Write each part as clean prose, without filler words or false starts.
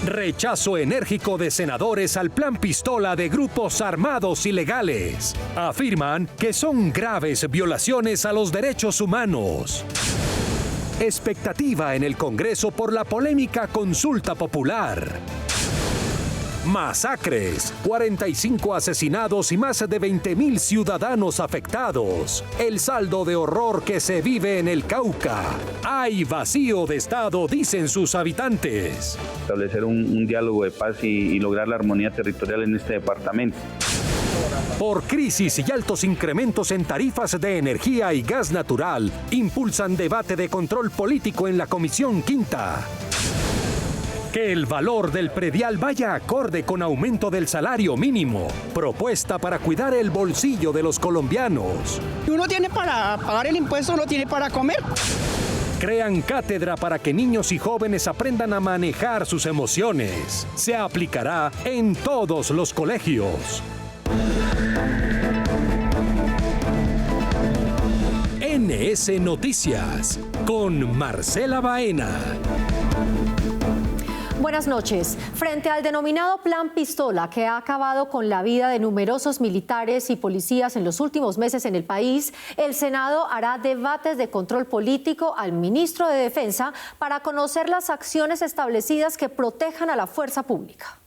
Rechazo enérgico de senadores al plan pistola de grupos armados ilegales. Afirman que son graves violaciones a los derechos humanos. Expectativa en el Congreso por la polémica consulta popular. Masacres, 45 asesinados y más de 20.000 ciudadanos afectados. El saldo de horror que se vive en el Cauca. Hay vacío de Estado, dicen sus habitantes. Establecer un diálogo de paz y lograr la armonía territorial en este departamento. Por crisis y altos incrementos en tarifas de energía y gas natural, impulsan debate de control político en la Comisión Quinta. Que el valor del predial vaya acorde con aumento del salario mínimo. Propuesta para cuidar el bolsillo de los colombianos. Uno tiene para pagar el impuesto, uno tiene para comer. Crean cátedra para que niños y jóvenes aprendan a manejar sus emociones. Se aplicará en todos los colegios. NS Noticias con Marcela Baena. Buenas noches. Frente al denominado Plan Pistola, que ha acabado con la vida de numerosos militares y policías en los últimos meses en el país, el Senado hará debates de control político al ministro de Defensa para conocer las acciones establecidas que protejan a la fuerza pública.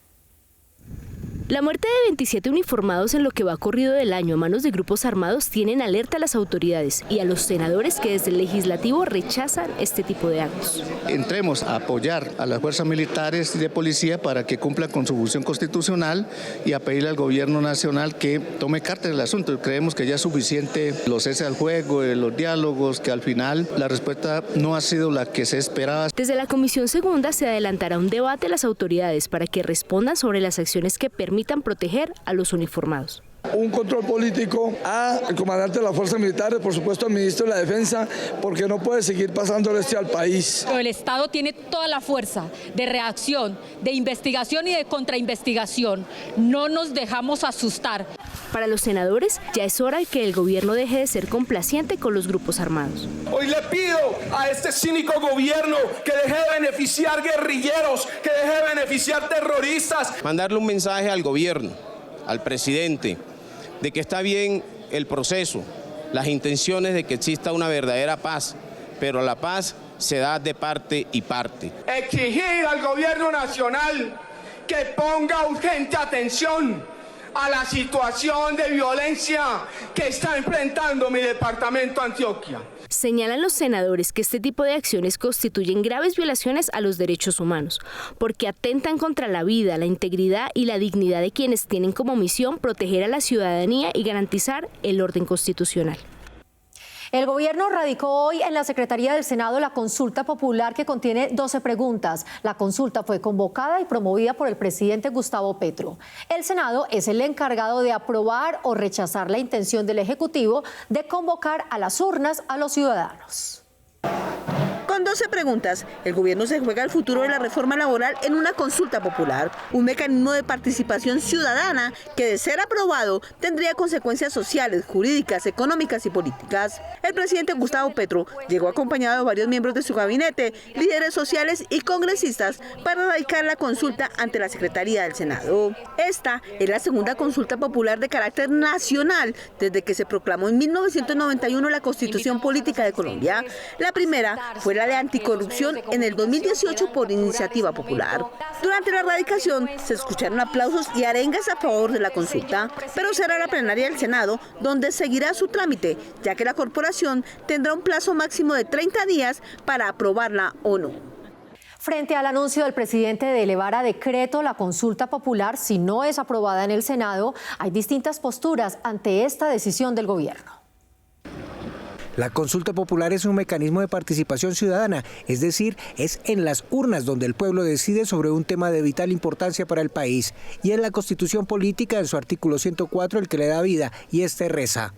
La muerte de 27 uniformados en lo que va corrido del año a manos de grupos armados tienen alerta a las autoridades y a los senadores que desde el legislativo rechazan este tipo de actos. Entremos a apoyar a las fuerzas militares y de policía para que cumplan con su función constitucional y a pedirle al gobierno nacional que tome carta del asunto. Creemos que ya es suficiente los cese al juego, los diálogos, que al final la respuesta no ha sido la que se esperaba. Desde la Comisión Segunda se adelantará un debate a las autoridades para que respondan sobre las acciones que permitan proteger a los uniformados. Un control político al comandante de las fuerzas militares, por supuesto al ministro de la Defensa, porque no puede seguir pasándole esto al país. El Estado tiene toda la fuerza de reacción, de investigación y de contrainvestigación. No nos dejamos asustar. Para los senadores, ya es hora de que el gobierno deje de ser complaciente con los grupos armados. Hoy le pido a este cínico gobierno que deje de beneficiar guerrilleros, que deje de beneficiar terroristas. Mandarle un mensaje al gobierno, al presidente, de que está bien el proceso, las intenciones de que exista una verdadera paz, pero la paz se da de parte y parte. Exigir al gobierno nacional que ponga urgente atención a la situación de violencia que está enfrentando mi departamento Antioquia. Señalan los senadores que este tipo de acciones constituyen graves violaciones a los derechos humanos, porque atentan contra la vida, la integridad y la dignidad de quienes tienen como misión proteger a la ciudadanía y garantizar el orden constitucional. El gobierno radicó hoy en la Secretaría del Senado la consulta popular que contiene 12 preguntas. La consulta fue convocada y promovida por el presidente Gustavo Petro. El Senado es el encargado de aprobar o rechazar la intención del Ejecutivo de convocar a las urnas a los ciudadanos. Con 12 preguntas, el gobierno se juega el futuro de la reforma laboral en una consulta popular, un mecanismo de participación ciudadana que, de ser aprobado, tendría consecuencias sociales, jurídicas, económicas y políticas. El presidente Gustavo Petro llegó acompañado de varios miembros de su gabinete, líderes sociales y congresistas para radicar la consulta ante la Secretaría del Senado. Esta es la segunda consulta popular de carácter nacional desde que se proclamó en 1991 la Constitución Política de Colombia. La primera fue la de anticorrupción en el 2018 por iniciativa popular. Durante la radicación se escucharon aplausos y arengas a favor de la consulta, pero será la plenaria del Senado donde seguirá su trámite, ya que la corporación tendrá un plazo máximo de 30 días para aprobarla o no. Frente al anuncio del presidente de elevar a decreto la consulta popular si no es aprobada en el Senado, hay distintas posturas ante esta decisión del gobierno. La consulta popular es un mecanismo de participación ciudadana, es decir, es en las urnas donde el pueblo decide sobre un tema de vital importancia para el país. Y es la Constitución Política, en su artículo 104, el que le da vida, y este reza.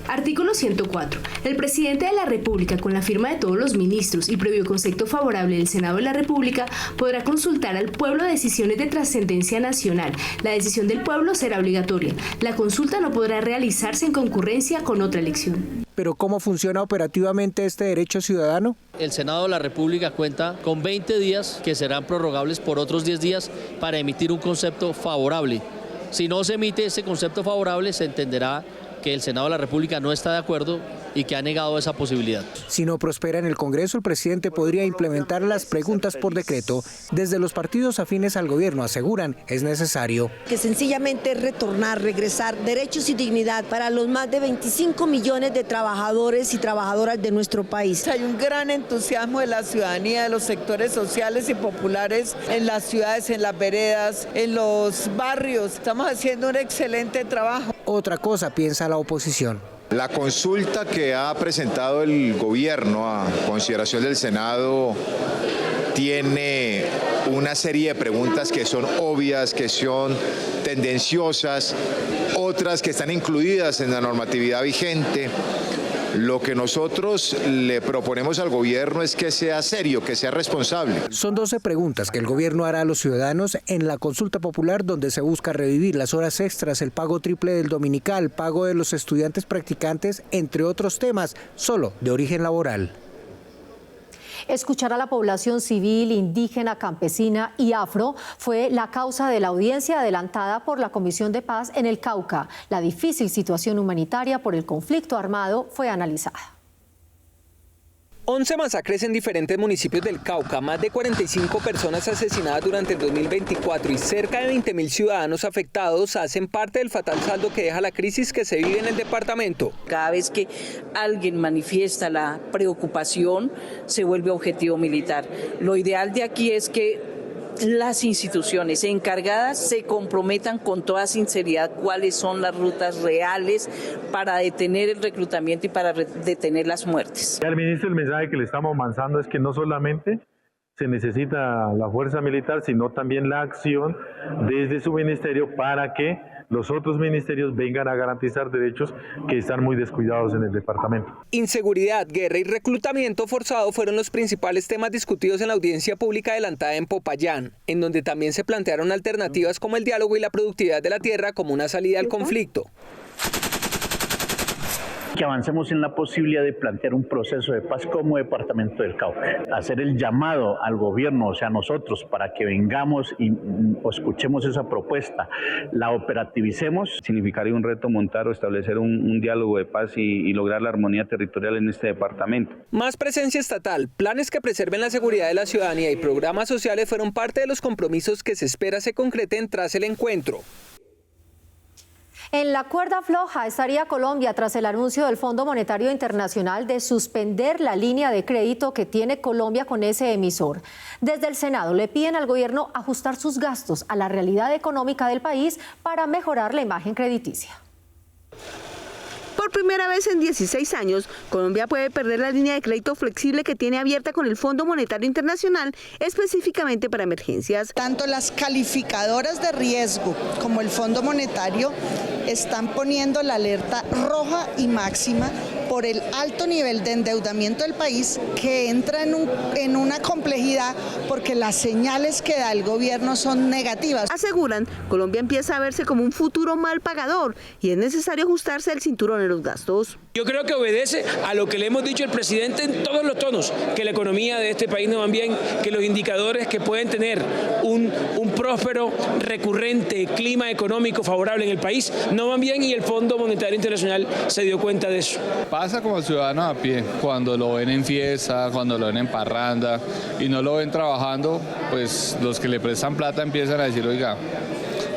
Artículo 104. El presidente de la República, con la firma de todos los ministros y previo concepto favorable del Senado de la República, podrá consultar al pueblo decisiones de trascendencia nacional. La decisión del pueblo será obligatoria. La consulta no podrá realizarse en concurrencia con otra elección. Pero ¿cómo funciona operativamente este derecho ciudadano? El Senado de la República cuenta con 20 días que serán prorrogables por otros 10 días para emitir un concepto favorable. Si no se emite ese concepto favorable, se entenderá que el Senado de la República no está de acuerdo y que ha negado esa posibilidad. Si no prospera en el Congreso, el presidente podría implementar las preguntas por decreto. Desde los partidos afines al gobierno aseguran es necesario. Que sencillamente retornar, regresar derechos y dignidad para los más de 25 millones de trabajadores y trabajadoras de nuestro país. Hay un gran entusiasmo de la ciudadanía, de los sectores sociales y populares en las ciudades, en las veredas, en los barrios. Estamos haciendo un excelente trabajo. Otra cosa piensa la oposición. La consulta que ha presentado el gobierno a consideración del Senado tiene una serie de preguntas que son obvias, que son tendenciosas, otras que están incluidas en la normatividad vigente. Lo que nosotros le proponemos al gobierno es que sea serio, que sea responsable. Son 12 preguntas que el gobierno hará a los ciudadanos en la consulta popular, donde se busca revivir las horas extras, el pago triple del dominical, pago de los estudiantes practicantes, entre otros temas, solo de origen laboral. Escuchar a la población civil, indígena, campesina y afro fue la causa de la audiencia adelantada por la Comisión de Paz en el Cauca. La difícil situación humanitaria por el conflicto armado fue analizada. 11 masacres en diferentes municipios del Cauca, más de 45 personas asesinadas durante el 2024 y cerca de 20.000 ciudadanos afectados hacen parte del fatal saldo que deja la crisis que se vive en el departamento. Cada vez que alguien manifiesta la preocupación, se vuelve objetivo militar. Lo ideal de aquí es que las instituciones encargadas se comprometan con toda sinceridad cuáles son las rutas reales para detener el reclutamiento y para detener las muertes. Al ministro, el mensaje que le estamos lanzando es que no solamente se necesita la fuerza militar, sino también la acción desde su ministerio para que los otros ministerios vengan a garantizar derechos que están muy descuidados en el departamento. Inseguridad, guerra y reclutamiento forzado fueron los principales temas discutidos en la audiencia pública adelantada en Popayán, en donde también se plantearon alternativas como el diálogo y la productividad de la tierra como una salida al conflicto. Que avancemos en la posibilidad de plantear un proceso de paz como departamento del Cauca. Hacer el llamado al gobierno, o sea, nosotros, para que vengamos y escuchemos esa propuesta, la operativicemos. Significaría un reto montar o establecer un diálogo de paz y lograr la armonía territorial en este departamento. Más presencia estatal, planes que preserven la seguridad de la ciudadanía y programas sociales fueron parte de los compromisos que se espera se concreten tras el encuentro. En la cuerda floja estaría Colombia tras el anuncio del Fondo Monetario Internacional de suspender la línea de crédito que tiene Colombia con ese emisor. Desde el Senado le piden al gobierno ajustar sus gastos a la realidad económica del país para mejorar la imagen crediticia. Por primera vez en 16 años, Colombia puede perder la línea de crédito flexible que tiene abierta con el Fondo Monetario Internacional, específicamente para emergencias. Tanto las calificadoras de riesgo como el Fondo Monetario están poniendo la alerta roja y máxima por el alto nivel de endeudamiento del país, que entra en una complejidad porque las señales que da el gobierno son negativas. Aseguran, Colombia empieza a verse como un futuro mal pagador y es necesario ajustarse el cinturón en los gastos. Yo creo que obedece a lo que le hemos dicho al presidente en todos los tonos, que la economía de este país no va bien, que los indicadores que pueden tener un próspero, recurrente clima económico favorable en el país no van bien, y el Fondo Monetario Internacional se dio cuenta de eso. Pasa como ciudadano a pie, cuando lo ven en fiesta, cuando lo ven en parranda y no lo ven trabajando, pues los que le prestan plata empiezan a decir, oiga,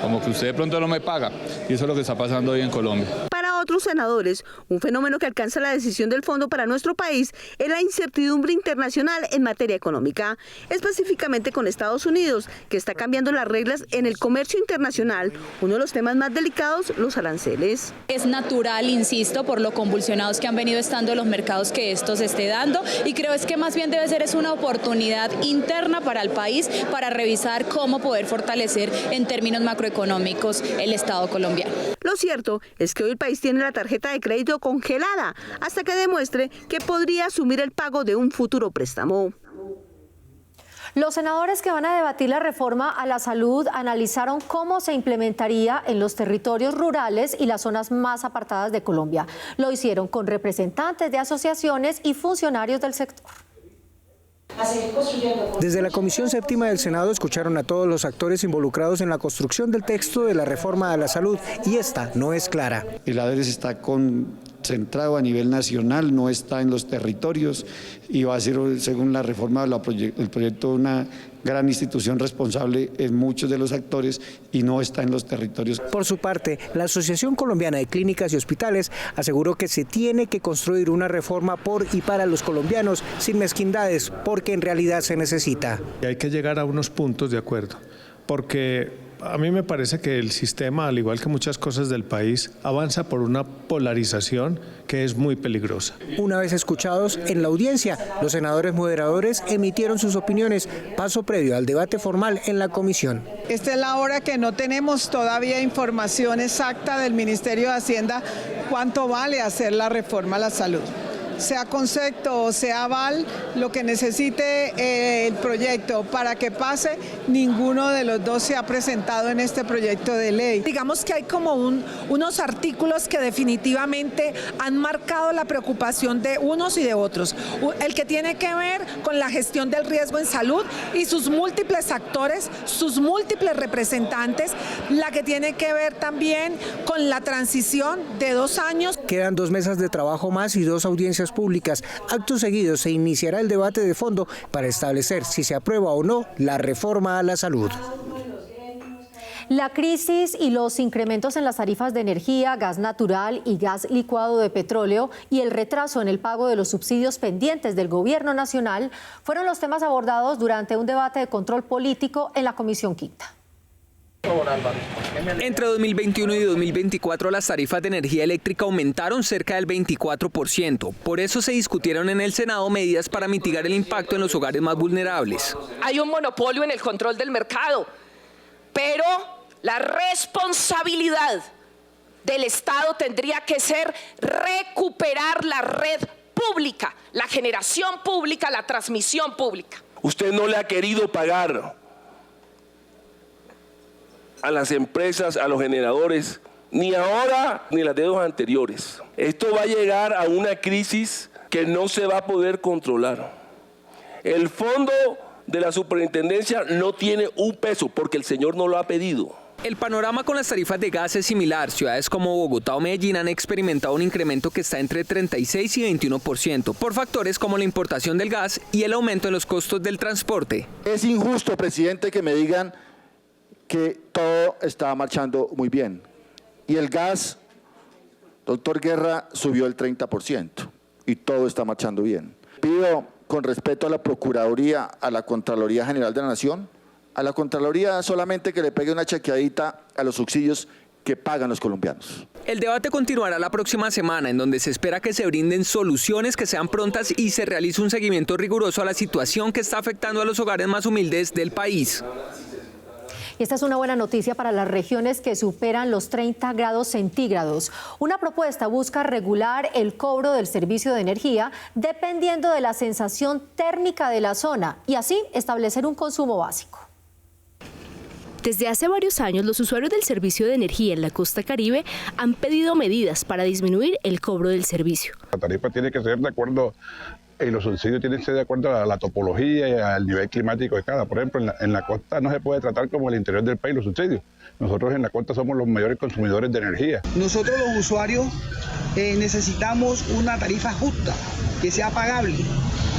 como que usted de pronto no me paga, y eso es lo que está pasando hoy en Colombia. Para otros senadores, un fenómeno que alcanza la decisión del fondo para nuestro país es la incertidumbre internacional en materia económica, específicamente con Estados Unidos, que está cambiando las reglas en el comercio internacional. Uno de los temas más delicados, los aranceles. Es natural, insisto, por lo convulsionados que han venido estando los mercados, que esto se esté dando, y creo es que más bien debe ser una oportunidad interna para el país para revisar cómo poder fortalecer en términos macroeconómicos el Estado colombiano. Lo cierto es que hoy el país tiene la tarjeta de crédito congelada hasta que demuestre que podría asumir el pago de un futuro préstamo. Los senadores que van a debatir la reforma a la salud analizaron cómo se implementaría en los territorios rurales y las zonas más apartadas de Colombia. Lo hicieron con representantes de asociaciones y funcionarios del sector. Desde la Comisión Séptima del Senado escucharon a todos los actores involucrados en la construcción del texto de la reforma a la salud y esta no es clara. El ADERES está concentrado a nivel nacional, no está en los territorios y va a ser, según la reforma del proyecto, una gran institución responsable en muchos de los actores y no está en los territorios. Por su parte, la Asociación Colombiana de Clínicas y Hospitales aseguró que se tiene que construir una reforma por y para los colombianos sin mezquindades, porque en realidad se necesita. Y hay que llegar a unos puntos de acuerdo, porque a mí me parece que el sistema, al igual que muchas cosas del país, avanza por una polarización que es muy peligrosa. Una vez escuchados en la audiencia, los senadores moderadores emitieron sus opiniones, paso previo al debate formal en la comisión. Esta es la hora que no tenemos todavía información exacta del Ministerio de Hacienda cuánto vale hacer la reforma a la salud. Sea concepto o sea aval, lo que necesite el proyecto para que pase, ninguno de los dos se ha presentado en este proyecto de ley. Digamos que hay como unos artículos que definitivamente han marcado la preocupación de unos y de otros. El que tiene que ver con la gestión del riesgo en salud y sus múltiples actores, sus múltiples representantes, la que tiene que ver también con la transición de 2 años. Quedan 2 mesas de trabajo más y 2 audiencias públicas. Acto seguido se iniciará el debate de fondo para establecer si se aprueba o no la reforma a la salud. La crisis y los incrementos en las tarifas de energía, gas natural y gas licuado de petróleo y el retraso en el pago de los subsidios pendientes del Gobierno Nacional fueron los temas abordados durante un debate de control político en la Comisión Quinta. Entre 2021 y 2024 las tarifas de energía eléctrica aumentaron cerca del 24%. Por eso se discutieron en el Senado medidas para mitigar el impacto en los hogares más vulnerables. Hay un monopolio en el control del mercado, pero la responsabilidad del Estado tendría que ser recuperar la red pública, la generación pública, la transmisión pública. Usted no le ha querido pagar a las empresas, a los generadores, ni ahora ni las dedos anteriores. Esto va a llegar a una crisis que no se va a poder controlar. El fondo de la superintendencia no tiene un peso porque el señor no lo ha pedido. El panorama con las tarifas de gas es similar. Ciudades como Bogotá o Medellín han experimentado un incremento que está entre 36 y 21% por factores como la importación del gas y el aumento en los costos del transporte. Es injusto, presidente, que me digan que todo está marchando muy bien. Y el gas, doctor Guerra, subió el 30% y todo está marchando bien. Pido con respeto a la Procuraduría, a la Contraloría General de la Nación, a la Contraloría solamente que le pegue una chequeadita a los subsidios que pagan los colombianos. El debate continuará la próxima semana, en donde se espera que se brinden soluciones que sean prontas y se realice un seguimiento riguroso a la situación que está afectando a los hogares más humildes del país. Y esta es una buena noticia para las regiones que superan los 30 grados centígrados. Una propuesta busca regular el cobro del servicio de energía dependiendo de la sensación térmica de la zona y así establecer un consumo básico. Desde hace varios años, los usuarios del servicio de energía en la costa caribe han pedido medidas para disminuir el cobro del servicio. La tarifa tiene que ser de acuerdo, y los subsidios tienen que ser de acuerdo a la topología y al nivel climático de cada. Por ejemplo, en la costa no se puede tratar como el interior del país los subsidios. Nosotros en la costa somos los mayores consumidores de energía. Nosotros los usuarios necesitamos una tarifa justa, que sea pagable,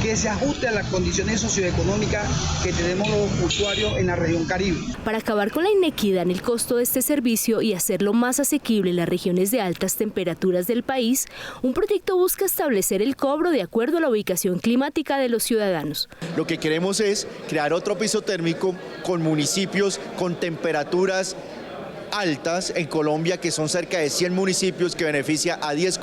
que se ajuste a las condiciones socioeconómicas que tenemos los usuarios en la región Caribe. Para acabar con la inequidad en el costo de este servicio y hacerlo más asequible en las regiones de altas temperaturas del país, un proyecto busca establecer el cobro de acuerdo a la ubicación climática de los ciudadanos. Lo que queremos es crear otro piso térmico con municipios con temperaturas altas en Colombia, que son cerca de 100 municipios, que beneficia a 10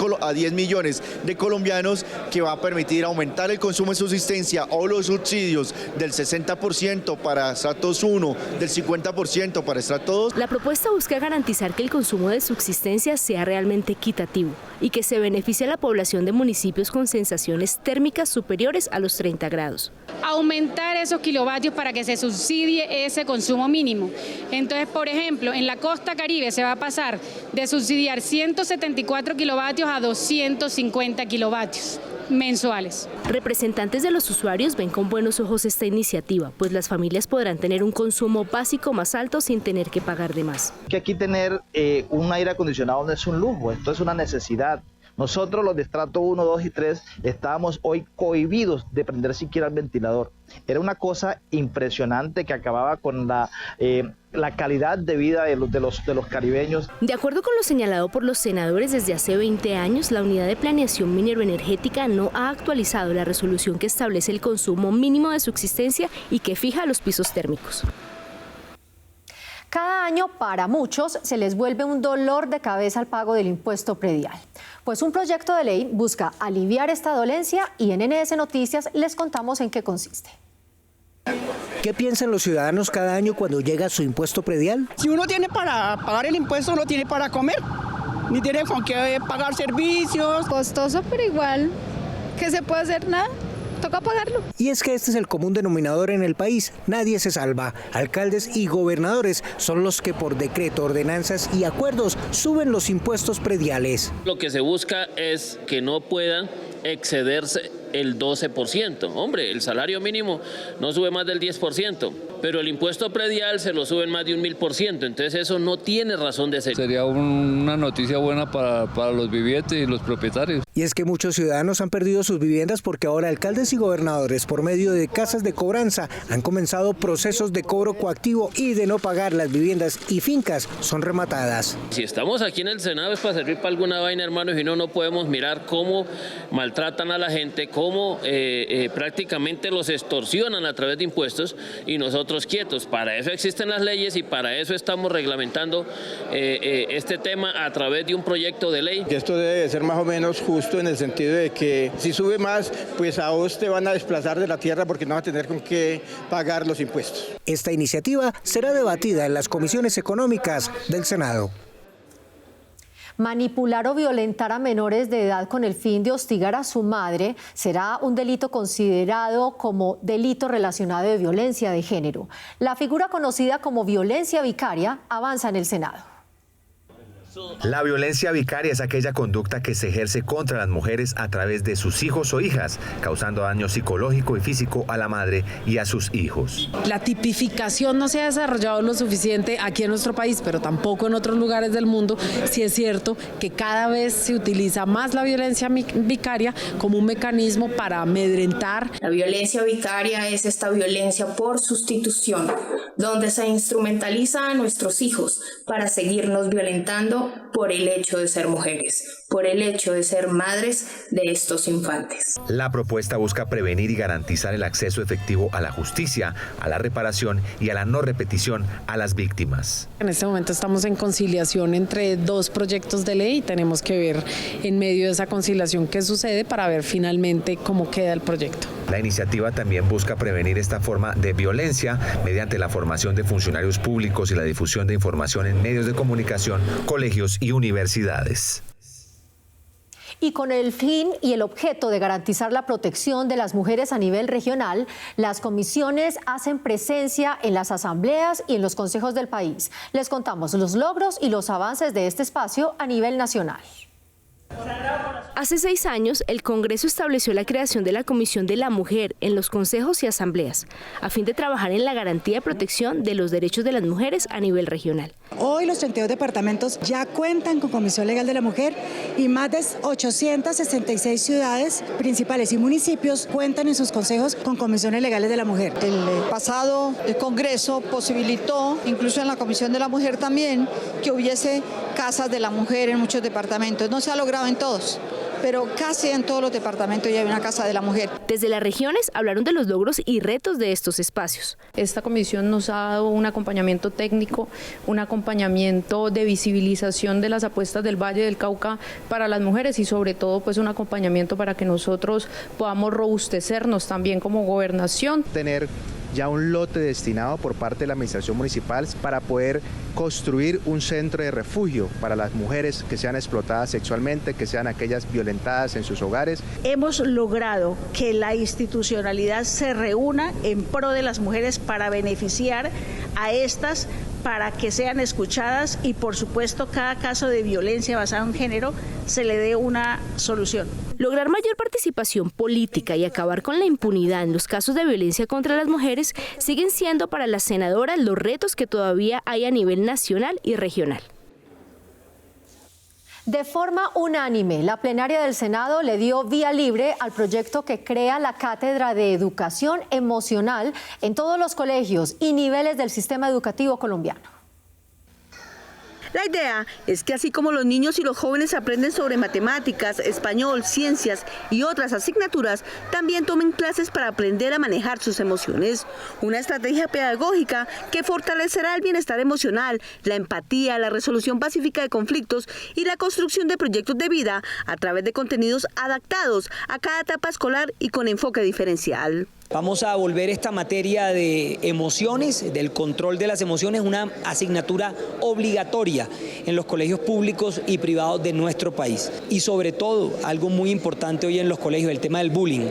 millones de colombianos, que va a permitir aumentar el consumo de subsistencia o los subsidios del 60% para estratos 1, del 50% para estrato 2. La propuesta busca garantizar que el consumo de subsistencia sea realmente equitativo y que se beneficie a la población de municipios con sensaciones térmicas superiores a los 30 grados. Aumentar esos kilovatios para que se subsidie ese consumo mínimo. Entonces, por ejemplo, en la costa caribe se va a pasar de subsidiar 174 kilovatios a 250 kilovatios mensuales. Representantes de los usuarios ven con buenos ojos esta iniciativa, pues las familias podrán tener un consumo básico más alto sin tener que pagar de más. Que aquí tener un aire acondicionado no es un lujo, esto es una necesidad. Nosotros los de estrato 1, 2 y 3 estábamos hoy cohibidos de prender siquiera el ventilador. Era una cosa impresionante que acababa con la calidad de vida de los caribeños. De acuerdo con lo señalado por los senadores, desde hace 20 años la Unidad de Planeación Minero-Energética no ha actualizado la resolución que establece el consumo mínimo de subsistencia y que fija los pisos térmicos. Cada año, para muchos, se les vuelve un dolor de cabeza el pago del impuesto predial. Pues un proyecto de ley busca aliviar esta dolencia y en NS Noticias les contamos en qué consiste. ¿Qué piensan los ciudadanos cada año cuando llega su impuesto predial? Si uno tiene para pagar el impuesto, no tiene para comer, ni tiene con qué pagar servicios. Costoso, pero igual, ¿qué se puede hacer? Nada. Toca pagarlo. Y es que este es el común denominador en el país. Nadie se salva. Alcaldes y gobernadores son los que por decreto, ordenanzas y acuerdos suben los impuestos prediales. Lo que se busca es que no puedan excederse el 12%. Hombre, el salario mínimo no sube más del 10%, pero el impuesto predial se lo suben más de un 1000%, entonces eso no tiene razón de ser. Sería una noticia buena para los vivientes y los propietarios. Y es que muchos ciudadanos han perdido sus viviendas porque ahora alcaldes y gobernadores, por medio de casas de cobranza, han comenzado procesos de cobro coactivo y de no pagar las viviendas y fincas son rematadas. Si estamos aquí en el Senado es para servir para alguna vaina, hermanos, y no podemos mirar cómo maltratan a la gente, cómo prácticamente los extorsionan a través de impuestos y nosotros quietos. Para eso existen las leyes y para eso estamos reglamentando este tema a través de un proyecto de ley. Esto debe ser más o menos justo en el sentido de que si sube más, pues a vos te van a desplazar de la tierra porque no vas a tener con qué pagar los impuestos. Esta iniciativa será debatida en las comisiones económicas del Senado. Manipular o violentar a menores de edad con el fin de hostigar a su madre será un delito considerado como delito relacionado de violencia de género. La figura conocida como violencia vicaria avanza en el Senado. La violencia vicaria es aquella conducta que se ejerce contra las mujeres a través de sus hijos o hijas, causando daño psicológico y físico a la madre y a sus hijos. La tipificación no se ha desarrollado lo suficiente aquí en nuestro país, pero tampoco en otros lugares del mundo. Sí es cierto que cada vez se utiliza más la violencia vicaria como un mecanismo para amedrentar. La violencia vicaria es esta violencia por sustitución, donde se instrumentaliza a nuestros hijos para seguirnos violentando por el hecho de ser mujeres, por el hecho de ser madres de estos infantes. La propuesta busca prevenir y garantizar el acceso efectivo a la justicia, a la reparación y a la no repetición a las víctimas. En este momento estamos en conciliación entre dos proyectos de ley y tenemos que ver en medio de esa conciliación qué sucede para ver finalmente cómo queda el proyecto. La iniciativa también busca prevenir esta forma de violencia mediante la formación de funcionarios públicos y la difusión de información en medios de comunicación, colegios y universidades. Y con el fin y el objeto de garantizar la protección de las mujeres a nivel regional, las comisiones hacen presencia en las asambleas y en los consejos del país. Les contamos los logros y los avances de este espacio a nivel nacional. Hace 6 años, el Congreso estableció la creación de la Comisión de la Mujer en los consejos y asambleas, a fin de trabajar en la garantía y protección de los derechos de las mujeres a nivel regional. Hoy los 32 departamentos ya cuentan con Comisión Legal de la Mujer y más de 866 ciudades principales y municipios cuentan en sus consejos con comisiones legales de la mujer. El pasado Congreso posibilitó, incluso en la Comisión de la Mujer también, que hubiese casas de la mujer en muchos departamentos. No se ha logrado en todos, pero casi en todos los departamentos ya hay una casa de la mujer. Desde las regiones hablaron de los logros y retos de estos espacios. Esta comisión nos ha dado un acompañamiento técnico, un acompañamiento de visibilización de las apuestas del Valle del Cauca para las mujeres y sobre todo pues un acompañamiento para que nosotros podamos robustecernos también como gobernación. Tener ya un lote destinado por parte de la administración municipal para poder construir un centro de refugio para las mujeres que sean explotadas sexualmente, que sean aquellas violentadas en sus hogares. Hemos logrado que la institucionalidad se reúna en pro de las mujeres para beneficiar a estas, para que sean escuchadas y por supuesto cada caso de violencia basada en género se le dé una solución. Lograr mayor participación política y acabar con la impunidad en los casos de violencia contra las mujeres siguen siendo para las senadoras los retos que todavía hay a nivel nacional y regional. De forma unánime, la plenaria del Senado le dio vía libre al proyecto que crea la Cátedra de Educación Emocional en todos los colegios y niveles del sistema educativo colombiano. La idea es que así como los niños y los jóvenes aprenden sobre matemáticas, español, ciencias y otras asignaturas, también tomen clases para aprender a manejar sus emociones. Una estrategia pedagógica que fortalecerá el bienestar emocional, la empatía, la resolución pacífica de conflictos y la construcción de proyectos de vida a través de contenidos adaptados a cada etapa escolar y con enfoque diferencial. Vamos a volver esta materia de emociones, del control de las emociones, una asignatura obligatoria en los colegios públicos y privados de nuestro país. Y sobre todo, algo muy importante hoy en los colegios, el tema del bullying.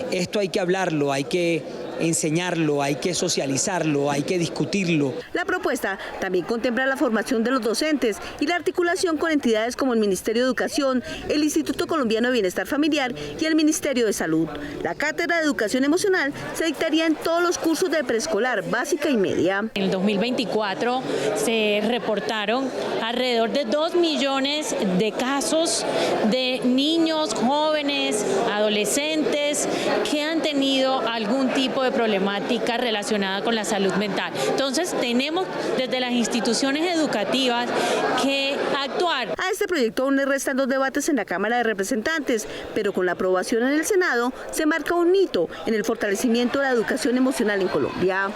Esto hay que hablarlo, hay que enseñarlo, hay que socializarlo, hay que discutirlo. La propuesta también contempla la formación de los docentes y la articulación con entidades como el Ministerio de Educación, el Instituto Colombiano de Bienestar Familiar y el Ministerio de Salud. La Cátedra de Educación Emocional se dictaría en todos los cursos de preescolar, básica y media. En el 2024 se reportaron alrededor de 2 millones de casos de niños, jóvenes, adolescentes que han tenido algún tipo de problemática relacionada con la salud mental. Entonces tenemos desde las instituciones educativas que actuar. A este proyecto aún le restan 2 debates en la Cámara de Representantes, pero con la aprobación en el Senado se marca un hito en el fortalecimiento de la educación emocional en Colombia.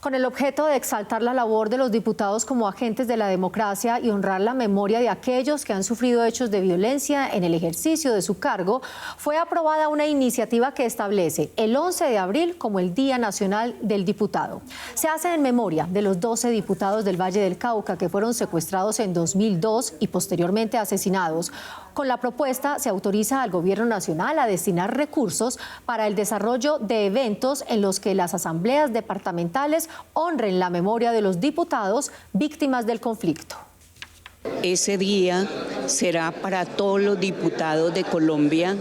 Con el objeto de exaltar la labor de los diputados como agentes de la democracia y honrar la memoria de aquellos que han sufrido hechos de violencia en el ejercicio de su cargo, fue aprobada una iniciativa que establece el 11 de abril como el Día Nacional del Diputado. Se hace en memoria de los 12 diputados del Valle del Cauca que fueron secuestrados en 2002 y posteriormente asesinados. Con la propuesta se autoriza al Gobierno Nacional a destinar recursos para el desarrollo de eventos en los que las asambleas departamentales honren la memoria de los diputados víctimas del conflicto. Ese día será para todos los diputados de Colombia,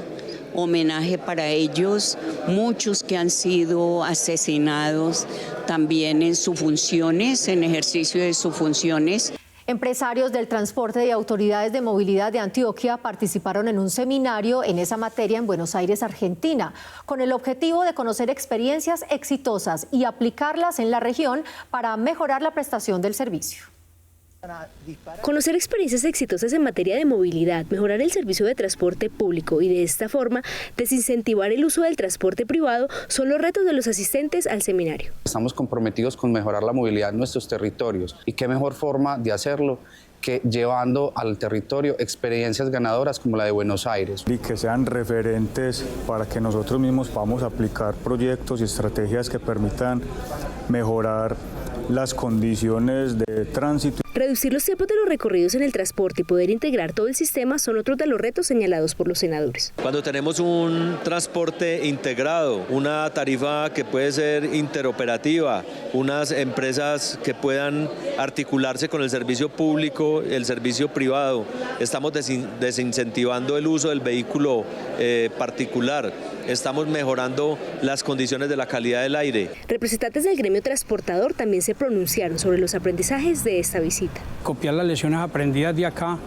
homenaje para ellos, muchos que han sido asesinados también en sus funciones, en ejercicio de sus funciones. Empresarios del transporte y autoridades de movilidad de Antioquia participaron en un seminario en esa materia en Buenos Aires, Argentina, con el objetivo de conocer experiencias exitosas y aplicarlas en la región para mejorar la prestación del servicio. Conocer experiencias exitosas en materia de movilidad, mejorar el servicio de transporte público y de esta forma desincentivar el uso del transporte privado son los retos de los asistentes al seminario. Estamos comprometidos con mejorar la movilidad en nuestros territorios y qué mejor forma de hacerlo que llevando al territorio experiencias ganadoras como la de Buenos Aires. Y que sean referentes para que nosotros mismos podamos aplicar proyectos y estrategias que permitan mejorar las condiciones de tránsito. Reducir los tiempos de los recorridos en el transporte y poder integrar todo el sistema son otros de los retos señalados por los senadores. Cuando tenemos un transporte integrado, una tarifa que puede ser interoperativa, unas empresas que puedan articularse con el servicio público, el servicio privado, estamos desincentivando el uso del vehículo particular. Estamos mejorando las condiciones de la calidad del aire. Representantes del gremio transportador también se pronunciaron sobre los aprendizajes de esta visita. Copiar las lecciones aprendidas de acá,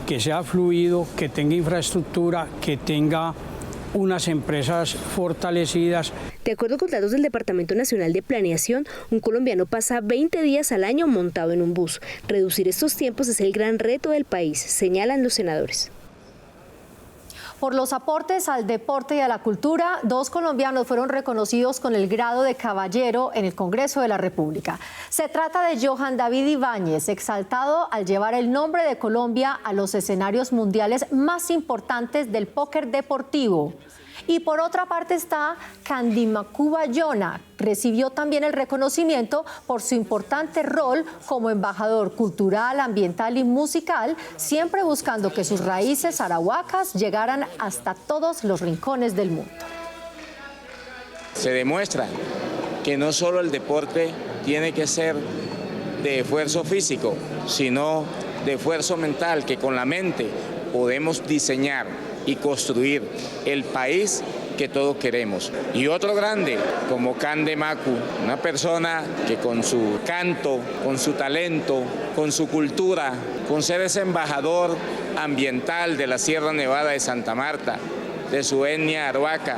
que sea fluido, que tenga infraestructura, que tenga unas empresas fortalecidas. De acuerdo con datos del Departamento Nacional de Planeación, un colombiano pasa 20 días al año montado en un bus. Reducir estos tiempos es el gran reto del país, señalan los senadores. Por los aportes al deporte y a la cultura, 2 colombianos fueron reconocidos con el grado de caballero en el Congreso de la República. Se trata de Johan David Ibáñez, exaltado al llevar el nombre de Colombia a los escenarios mundiales más importantes del póker deportivo. Y por otra parte está Candimacu Bayona, recibió también el reconocimiento por su importante rol como embajador cultural, ambiental y musical, siempre buscando que sus raíces arahuacas llegaran hasta todos los rincones del mundo. Se demuestra que no solo el deporte tiene que ser de esfuerzo físico, sino de esfuerzo mental, que con la mente podemos diseñar y construir el país que todos queremos. Y otro grande, como Candimacu, una persona que con su canto, con su talento, con su cultura, con ser ese embajador ambiental de la Sierra Nevada de Santa Marta, de su etnia arhuaca,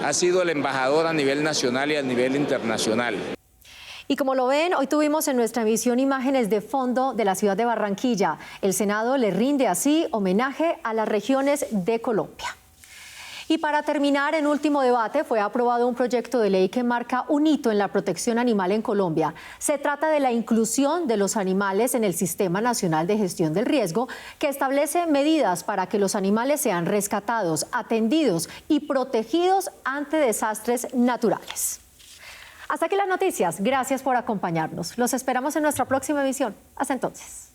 ha sido el embajador a nivel nacional y a nivel internacional. Y como lo ven, hoy tuvimos en nuestra emisión imágenes de fondo de la ciudad de Barranquilla. El Senado le rinde así homenaje a las regiones de Colombia. Y para terminar, en último debate fue aprobado un proyecto de ley que marca un hito en la protección animal en Colombia. Se trata de la inclusión de los animales en el Sistema Nacional de Gestión del Riesgo, que establece medidas para que los animales sean rescatados, atendidos y protegidos ante desastres naturales. Hasta aquí las noticias. Gracias por acompañarnos. Los esperamos en nuestra próxima emisión. Hasta entonces.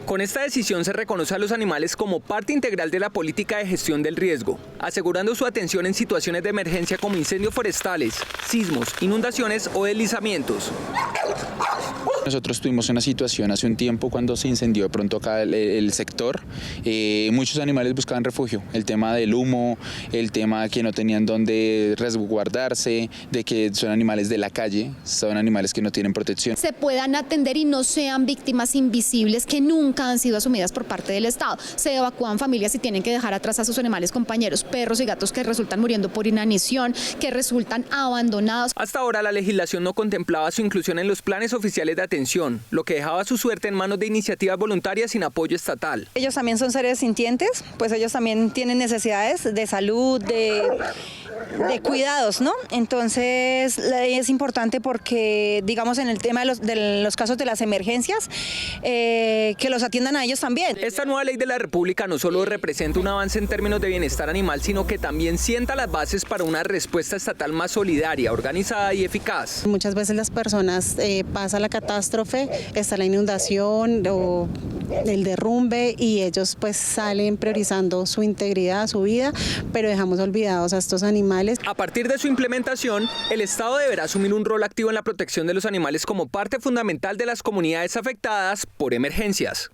Con esta decisión se reconoce a los animales como parte integral de la política de gestión del riesgo, asegurando su atención en situaciones de emergencia como incendios forestales, sismos, inundaciones o deslizamientos. Nosotros tuvimos una situación hace un tiempo cuando se incendió de pronto acá el sector. Muchos animales buscaban refugio. El tema del humo, el tema de que no tenían dónde resguardarse, de que son animales de la calle, son animales que no tienen protección. Se puedan atender y no sean víctimas invisibles que nunca han sido asumidas por parte del Estado. Se evacúan familias y tienen que dejar atrás a sus animales compañeros, perros y gatos que resultan muriendo por inanición, que resultan abandonados. Hasta ahora la legislación no contemplaba su inclusión en los planes oficiales de atención, lo que dejaba su suerte en manos de iniciativas voluntarias sin apoyo estatal. Ellos también son seres sintientes, pues ellos también tienen necesidades de salud, de cuidados, ¿no? Entonces es importante porque, digamos, en el tema de los casos de las emergencias, que los atiendan a ellos también. Esta nueva ley de la República no solo representa un avance en términos de bienestar animal, sino que también sienta las bases para una respuesta estatal más solidaria, organizada y eficaz. Muchas veces las personas pasa la catástrofe, está la inundación o el derrumbe y ellos pues salen priorizando su integridad, su vida, pero dejamos olvidados a estos animales. A partir de su implementación, el Estado deberá asumir un rol activo en la protección de los animales como parte fundamental de las comunidades afectadas por emergencias.